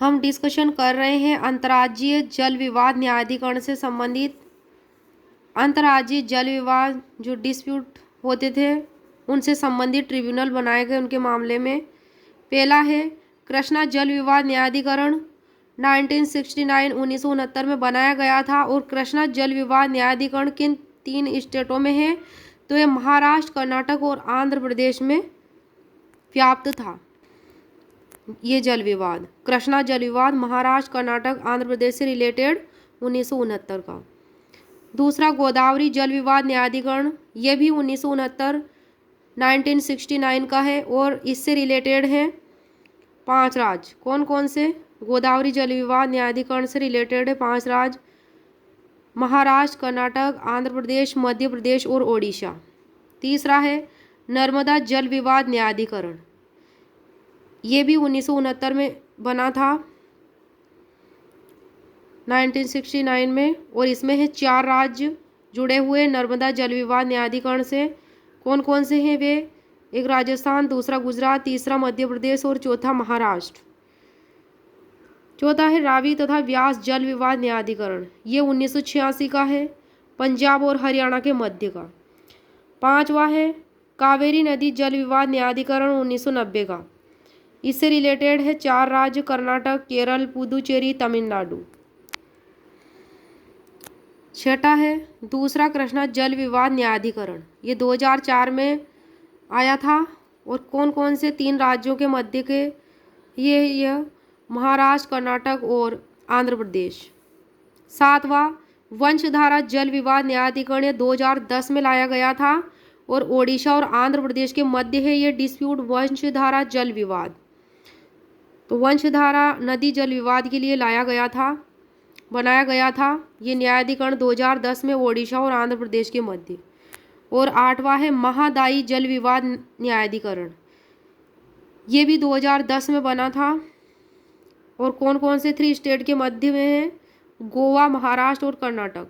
हम डिस्कशन कर रहे हैं अंतर्राज्यीय जल विवाद न्यायाधिकरण से संबंधित। अंतर्राज्यीय जल विवाद जो डिस्प्यूट होते थे उनसे संबंधित ट्रिब्यूनल बनाए गए उनके मामले में। पहला है कृष्णा जल विवाद न्यायाधिकरण 1969 1969 में बनाया गया था। और कृष्णा जल विवाद न्यायाधिकरण किन 3 स्टेटों में है? तो ये महाराष्ट्र, कर्नाटक और आंध्र प्रदेश में व्याप्त था। ये जल विवाद, कृष्णा जल विवाद महाराष्ट्र, कर्नाटक, आंध्र प्रदेश से रिलेटेड 1969 का। दूसरा गोदावरी जल विवाद न्यायाधिकरण, ये भी 1969 1969 का है और इससे रिलेटेड है 5 राज्य। कौन कौन से? गोदावरी जल विवाद न्यायाधिकरण से रिलेटेड है 5 राज्य, महाराष्ट्र, कर्नाटक, आंध्र प्रदेश, मध्य प्रदेश और ओडिशा। तीसरा है नर्मदा जल विवाद न्यायाधिकरण, ये भी 1969 में बना था 1969 में और इसमें है 4 राज्य जुड़े हुए नर्मदा जल विवाद न्यायाधिकरण से। कौन कौन से हैं वे? एक राजस्थान, दूसरा गुजरात, तीसरा मध्य प्रदेश और चौथा महाराष्ट्र। चौथा है रावी तथा व्यास जल विवाद न्यायाधिकरण, ये 1986 का है, पंजाब और हरियाणा के मध्य का। पांचवा है कावेरी नदी जल विवाद न्यायाधिकरण 1990 का, इससे रिलेटेड है 4 राज्य कर्नाटक, केरल, पुदुचेरी, तमिलनाडु। छठा है दूसरा कृष्णा जल विवाद न्यायाधिकरण, ये 2004 में आया था और कौन कौन से 3 राज्यों के मध्य के ये महाराष्ट्र, कर्नाटक और आंध्र प्रदेश। सातवां वंशधारा जल विवाद न्यायाधिकरण, ये 2010 में लाया गया था और ओडिशा और आंध्र प्रदेश के मध्य है ये डिस्प्यूट वंशधारा जल विवाद। तो वंशधारा नदी जल विवाद के लिए बनाया गया था ये न्यायाधिकरण 2010 में ओडिशा और आंध्र प्रदेश के मध्य। और आठवां है महादायी जल विवाद न्यायाधिकरण, ये भी 2010 में बना था और कौन कौन से 3 स्टेट के मध्य में है? गोवा, महाराष्ट्र और कर्नाटक।